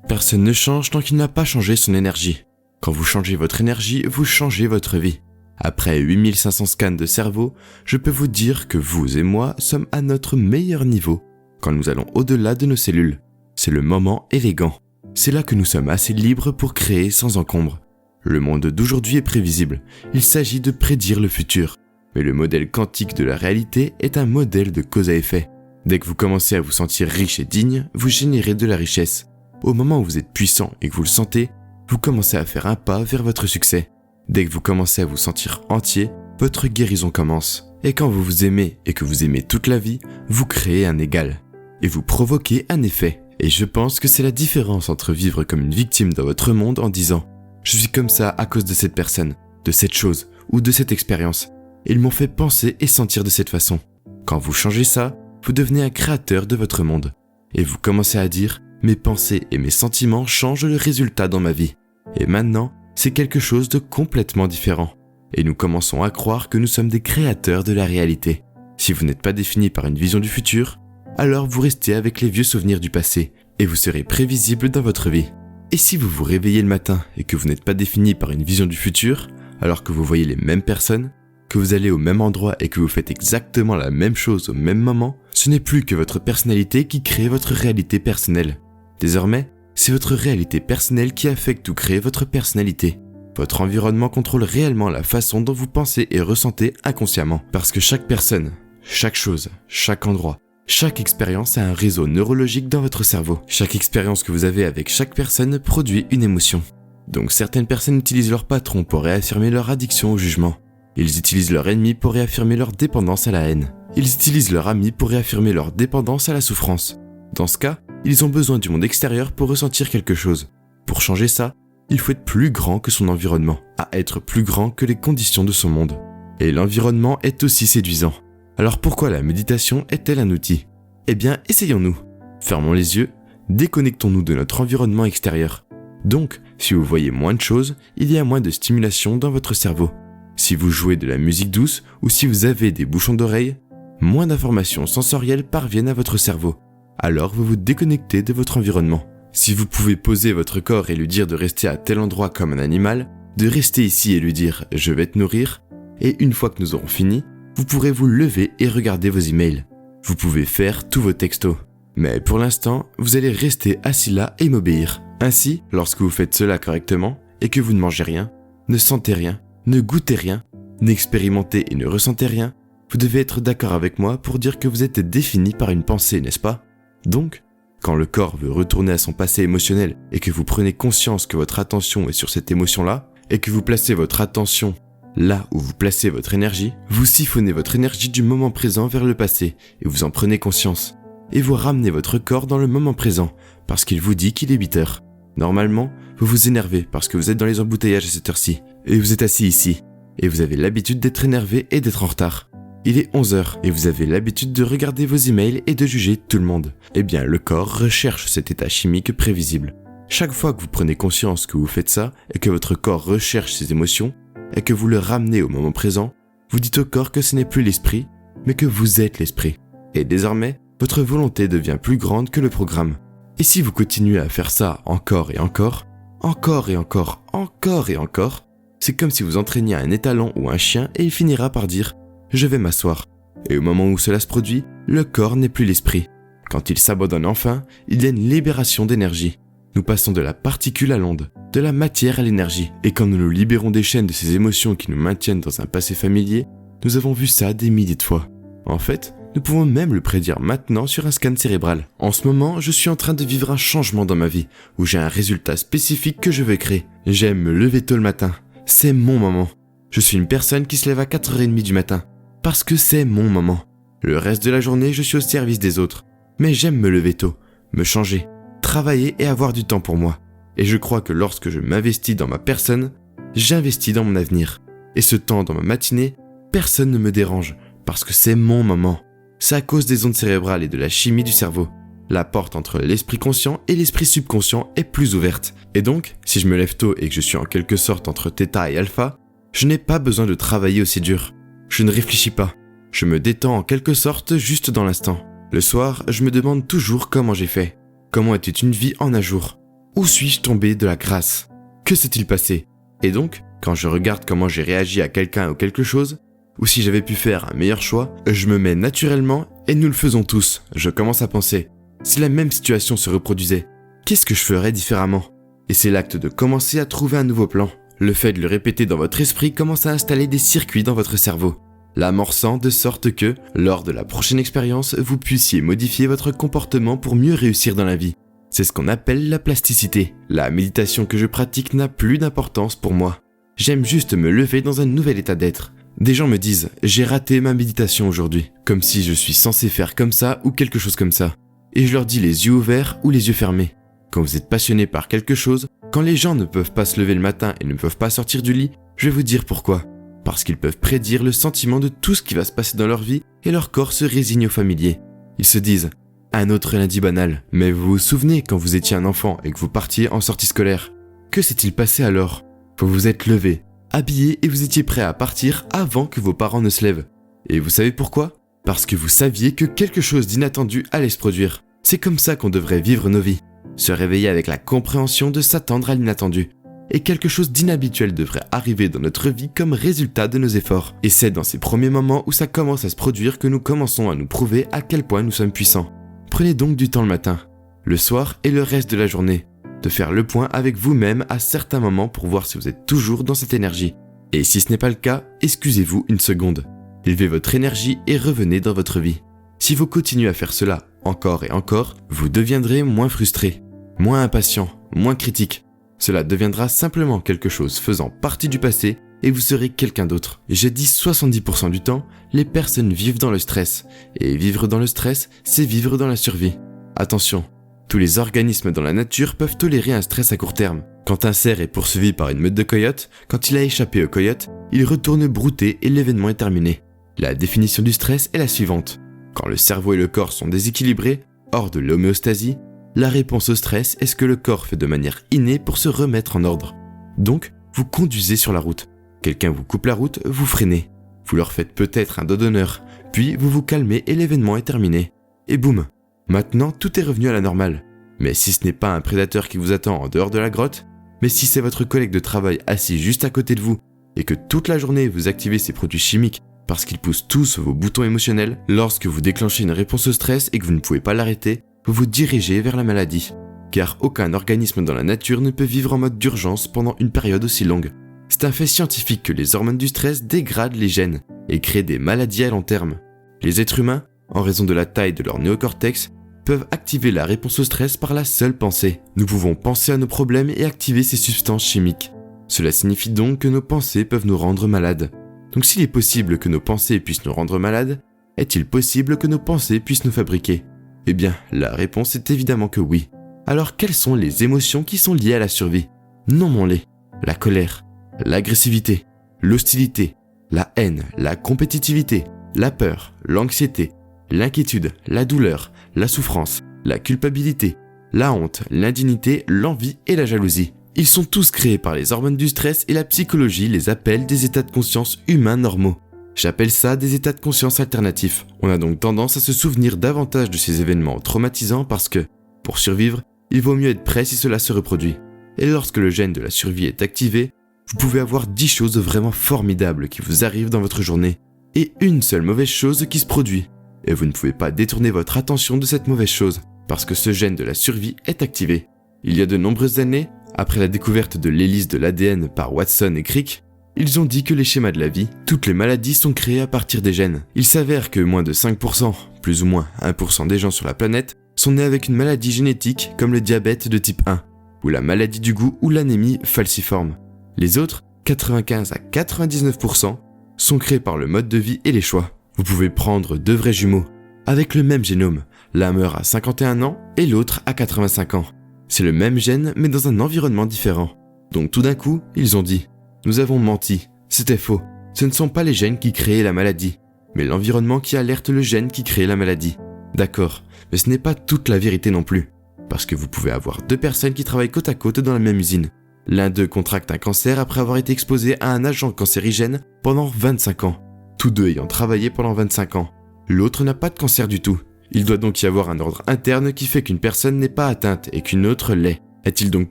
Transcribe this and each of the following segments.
Personne ne change tant qu'il n'a pas changé son énergie. Quand vous changez votre énergie, vous changez votre vie. Après 8500 scans de cerveau, je peux vous dire que vous et moi sommes à notre meilleur niveau quand nous allons au-delà de nos cellules. C'est le moment élégant. C'est là que nous sommes assez libres pour créer sans encombre. Le monde d'aujourd'hui est prévisible. Il s'agit de prédire le futur. Mais le modèle quantique de la réalité est un modèle de cause à effet. Dès que vous commencez à vous sentir riche et digne, vous générez de la richesse. Au moment où vous êtes puissant et que vous le sentez, vous commencez à faire un pas vers votre succès. Dès que vous commencez à vous sentir entier, votre guérison commence. Et quand vous vous aimez et que vous aimez toute la vie, vous créez un égal. Et vous provoquez un effet. Et je pense que c'est la différence entre vivre comme une victime dans votre monde en disant « Je suis comme ça à cause de cette personne, de cette chose ou de cette expérience. Ils m'ont fait penser et sentir de cette façon. » Quand vous changez ça, vous devenez un créateur de votre monde. Et vous commencez à dire « Mes pensées et mes sentiments changent le résultat dans ma vie. » Et maintenant, c'est quelque chose de complètement différent. Et nous commençons à croire que nous sommes des créateurs de la réalité. Si vous n'êtes pas défini par une vision du futur, alors vous restez avec les vieux souvenirs du passé et vous serez prévisible dans votre vie. Et si vous vous réveillez le matin et que vous n'êtes pas défini par une vision du futur, alors que vous voyez les mêmes personnes, que vous allez au même endroit et que vous faites exactement la même chose au même moment, ce n'est plus que votre personnalité qui crée votre réalité personnelle. Désormais, c'est votre réalité personnelle qui affecte ou crée votre personnalité. Votre environnement contrôle réellement la façon dont vous pensez et ressentez inconsciemment. Parce que chaque personne, chaque chose, chaque endroit, chaque expérience a un réseau neurologique dans votre cerveau. Chaque expérience que vous avez avec chaque personne produit une émotion. Donc certaines personnes utilisent leur patron pour réaffirmer leur addiction au jugement. Ils utilisent leur ennemi pour réaffirmer leur dépendance à la haine. Ils utilisent leur ami pour réaffirmer leur dépendance à la souffrance. Dans ce cas, ils ont besoin du monde extérieur pour ressentir quelque chose. Pour changer ça, il faut être plus grand que son environnement, à être plus grand que les conditions de son monde. Et l'environnement est aussi séduisant. Alors pourquoi la méditation est-elle un outil ? Eh bien, essayons-nous. Fermons les yeux, déconnectons-nous de notre environnement extérieur. Donc, si vous voyez moins de choses, il y a moins de stimulation dans votre cerveau. Si vous jouez de la musique douce ou si vous avez des bouchons d'oreilles, moins d'informations sensorielles parviennent à votre cerveau. Alors vous vous déconnectez de votre environnement. Si vous pouvez poser votre corps et lui dire de rester à tel endroit comme un animal, de rester ici et lui dire « je vais te nourrir », et une fois que nous aurons fini, vous pourrez vous lever et regarder vos emails. Vous pouvez faire tous vos textos. Mais pour l'instant, vous allez rester assis là et m'obéir. Ainsi, lorsque vous faites cela correctement et que vous ne mangez rien, ne sentez rien, ne goûtez rien, n'expérimentez et ne ressentez rien, vous devez être d'accord avec moi pour dire que vous êtes défini par une pensée, n'est-ce pas ? Donc, quand le corps veut retourner à son passé émotionnel et que vous prenez conscience que votre attention est sur cette émotion-là, et que vous placez votre attention là où vous placez votre énergie, vous siphonnez votre énergie du moment présent vers le passé et vous en prenez conscience. Et vous ramenez votre corps dans le moment présent parce qu'il vous dit qu'il est 8 heures. Normalement, vous vous énervez parce que vous êtes dans les embouteillages à cette heure-ci et vous êtes assis ici et vous avez l'habitude d'être énervé et d'être en retard. Il est 11 heures et vous avez l'habitude de regarder vos emails et de juger tout le monde. Eh bien, le corps recherche cet état chimique prévisible. Chaque fois que vous prenez conscience que vous faites ça et que votre corps recherche ses émotions et que vous le ramenez au moment présent, vous dites au corps que ce n'est plus l'esprit, mais que vous êtes l'esprit. Et désormais, votre volonté devient plus grande que le programme. Et si vous continuez à faire ça encore et encore, encore et encore, encore et encore, c'est comme si vous entraîniez un étalon ou un chien et il finira par dire « je vais m'asseoir ». Et au moment où cela se produit, le corps n'est plus l'esprit. Quand il s'abandonne enfin, il y a une libération d'énergie. Nous passons de la particule à l'onde, de la matière à l'énergie. Et quand nous nous libérons des chaînes de ces émotions qui nous maintiennent dans un passé familier, nous avons vu ça des milliers de fois. En fait, nous pouvons même le prédire maintenant sur un scan cérébral. En ce moment, je suis en train de vivre un changement dans ma vie, où j'ai un résultat spécifique que je veux créer. J'aime me lever tôt le matin. C'est mon moment. Je suis une personne qui se lève à 4h30 du matin, parce que c'est mon moment. Le reste de la journée, je suis au service des autres. Mais j'aime me lever tôt, me changer, travailler et avoir du temps pour moi. Et je crois que lorsque je m'investis dans ma personne, j'investis dans mon avenir. Et ce temps dans ma matinée, personne ne me dérange, parce que c'est mon moment. C'est à cause des ondes cérébrales et de la chimie du cerveau. La porte entre l'esprit conscient et l'esprit subconscient est plus ouverte. Et donc, si je me lève tôt et que je suis en quelque sorte entre θ et α, je n'ai pas besoin de travailler aussi dur. Je ne réfléchis pas. Je me détends en quelque sorte juste dans l'instant. Le soir, je me demande toujours comment j'ai fait. Comment était une vie en un jour. Où suis-je tombé de la grâce? Que s'est-il passé? Et donc, quand je regarde comment j'ai réagi à quelqu'un ou quelque chose, ou si j'avais pu faire un meilleur choix, je me mets naturellement, et nous le faisons tous, je commence à penser, si la même situation se reproduisait, qu'est-ce que je ferais différemment? Et c'est l'acte de commencer à trouver un nouveau plan. Le fait de le répéter dans votre esprit commence à installer des circuits dans votre cerveau, l'amorçant de sorte que, lors de la prochaine expérience, vous puissiez modifier votre comportement pour mieux réussir dans la vie. C'est ce qu'on appelle la plasticité. La méditation que je pratique n'a plus d'importance pour moi. J'aime juste me lever dans un nouvel état d'être. Des gens me disent « j'ai raté ma méditation aujourd'hui », comme si je suis censé faire comme ça ou quelque chose comme ça. Et je leur dis les yeux ouverts ou les yeux fermés. Quand vous êtes passionné par quelque chose, quand les gens ne peuvent pas se lever le matin et ne peuvent pas sortir du lit, je vais vous dire pourquoi. Parce qu'ils peuvent prédire le sentiment de tout ce qui va se passer dans leur vie et leur corps se résigne au familier. Ils se disent « un autre lundi banal ». Mais vous vous souvenez quand vous étiez un enfant et que vous partiez en sortie scolaire? Que s'est-il passé alors? Vous vous êtes levé, habillé et vous étiez prêt à partir avant que vos parents ne se lèvent. Et vous savez pourquoi? Parce que vous saviez que quelque chose d'inattendu allait se produire. C'est comme ça qu'on devrait vivre nos vies. Se réveiller avec la compréhension de s'attendre à l'inattendu. Et quelque chose d'inhabituel devrait arriver dans notre vie comme résultat de nos efforts. Et c'est dans ces premiers moments où ça commence à se produire que nous commençons à nous prouver à quel point nous sommes puissants. Prenez donc du temps le matin, le soir et le reste de la journée, de faire le point avec vous-même à certains moments pour voir si vous êtes toujours dans cette énergie. Et si ce n'est pas le cas, excusez-vous une seconde. Élevez votre énergie et revenez dans votre vie. Si vous continuez à faire cela encore et encore, vous deviendrez moins frustré, moins impatient, moins critique. Cela deviendra simplement quelque chose faisant partie du passé et vous serez quelqu'un d'autre. J'ai dit 70% du temps, les personnes vivent dans le stress. Et vivre dans le stress, c'est vivre dans la survie. Attention, tous les organismes dans la nature peuvent tolérer un stress à court terme. Quand un cerf est poursuivi par une meute de coyotes, quand il a échappé aux coyotes, il retourne brouter et l'événement est terminé. La définition du stress est la suivante. Quand le cerveau et le corps sont déséquilibrés, hors de l'homéostasie, la réponse au stress est ce que le corps fait de manière innée pour se remettre en ordre. Donc, vous conduisez sur la route. Quelqu'un vous coupe la route, vous freinez. Vous leur faites peut-être un dos d'honneur, puis vous vous calmez et l'événement est terminé. Et boum, maintenant tout est revenu à la normale. Mais si ce n'est pas un prédateur qui vous attend en dehors de la grotte, mais si c'est votre collègue de travail assis juste à côté de vous, et que toute la journée vous activez ces produits chimiques parce qu'ils poussent tous vos boutons émotionnels, lorsque vous déclenchez une réponse au stress et que vous ne pouvez pas l'arrêter, vous vous dirigez vers la maladie. Car aucun organisme dans la nature ne peut vivre en mode d'urgence pendant une période aussi longue. C'est un fait scientifique que les hormones du stress dégradent les gènes et créent des maladies à long terme. Les êtres humains, en raison de la taille de leur néocortex, peuvent activer la réponse au stress par la seule pensée. Nous pouvons penser à nos problèmes et activer ces substances chimiques. Cela signifie donc que nos pensées peuvent nous rendre malades. Donc s'il est possible que nos pensées puissent nous rendre malades, est-il possible que nos pensées puissent nous fabriquer? Eh bien, la réponse est évidemment que oui. Alors quelles sont les émotions qui sont liées à la survie? Nommons-les. La colère, l'agressivité, l'hostilité, la haine, la compétitivité, la peur, l'anxiété, l'inquiétude, la douleur, la souffrance, la culpabilité, la honte, l'indignité, l'envie et la jalousie. Ils sont tous créés par les hormones du stress et la psychologie les appelle des états de conscience humains normaux. J'appelle ça des états de conscience alternatifs. On a donc tendance à se souvenir davantage de ces événements traumatisants parce que, pour survivre, il vaut mieux être prêt si cela se reproduit. Et lorsque le gène de la survie est activé, vous pouvez avoir 10 choses vraiment formidables qui vous arrivent dans votre journée et une seule mauvaise chose qui se produit. Et vous ne pouvez pas détourner votre attention de cette mauvaise chose parce que ce gène de la survie est activé. Il y a de nombreuses années, après la découverte de l'hélice de l'ADN par Watson et Crick, ils ont dit que les schémas de la vie, toutes les maladies sont créées à partir des gènes. Il s'avère que moins de 5%, plus ou moins 1% des gens sur la planète, sont nés avec une maladie génétique comme le diabète de type 1, ou la maladie du goût ou l'anémie falciforme. Les autres, 95 à 99%, sont créés par le mode de vie et les choix. Vous pouvez prendre 2 vrais jumeaux, avec le même génome. L'un meurt à 51 ans et l'autre à 85 ans. C'est le même gène mais dans un environnement différent. Donc tout d'un coup, ils ont dit « Nous avons menti, c'était faux. Ce ne sont pas les gènes qui créaient la maladie, mais l'environnement qui alerte le gène qui crée la maladie. » D'accord, mais ce n'est pas toute la vérité non plus. Parce que vous pouvez avoir 2 personnes qui travaillent côte à côte dans la même usine. L'un d'eux contracte un cancer après avoir été exposé à un agent cancérigène pendant 25 ans. Tous deux ayant travaillé pendant 25 ans. L'autre n'a pas de cancer du tout. Il doit donc y avoir un ordre interne qui fait qu'une personne n'est pas atteinte et qu'une autre l'est. Est-il donc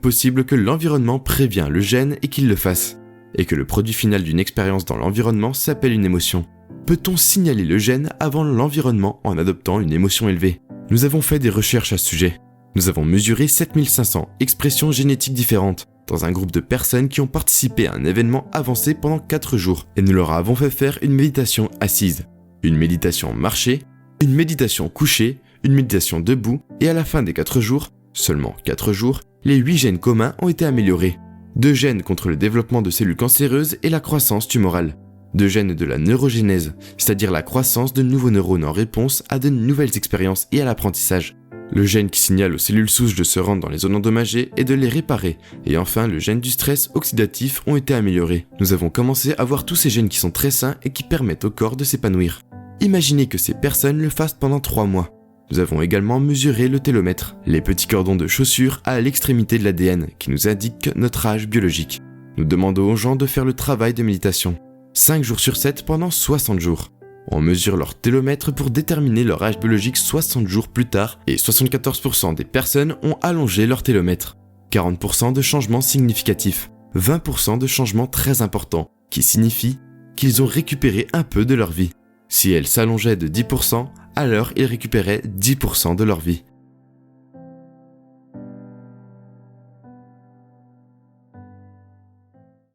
possible que l'environnement prévient le gène et qu'il le fasse, et que le produit final d'une expérience dans l'environnement s'appelle une émotion? Peut-on signaler le gène avant l'environnement en adoptant une émotion élevée? Nous avons fait des recherches à ce sujet. Nous avons mesuré 7500 expressions génétiques différentes dans un groupe de personnes qui ont participé à un événement avancé pendant 4 jours et nous leur avons fait faire une méditation assise, une méditation marchée, une méditation couchée, une méditation debout et à la fin des 4 jours, seulement 4 jours, les 8 gènes communs ont été améliorés. 2 gènes contre le développement de cellules cancéreuses et la croissance tumorale. 2 gènes de la neurogénèse, c'est-à-dire la croissance de nouveaux neurones en réponse à de nouvelles expériences et à l'apprentissage. Le gène qui signale aux cellules souches de se rendre dans les zones endommagées et de les réparer. Et enfin, le gène du stress oxydatif ont été améliorés. Nous avons commencé à voir tous ces gènes qui sont très sains et qui permettent au corps de s'épanouir. Imaginez que ces personnes le fassent pendant 3 mois. Nous avons également mesuré le télomètre, les petits cordons de chaussure à l'extrémité de l'ADN qui nous indiquent notre âge biologique. Nous demandons aux gens de faire le travail de méditation. 5 jours sur 7 pendant 60 jours. On mesure leur télomètre pour déterminer leur âge biologique 60 jours plus tard et 74% des personnes ont allongé leur télomètre. 40% de changements significatifs, 20% de changements très importants qui signifient qu'ils ont récupéré un peu de leur vie. Si elle s'allongeait de 10%, alors ils récupéraient 10% de leur vie.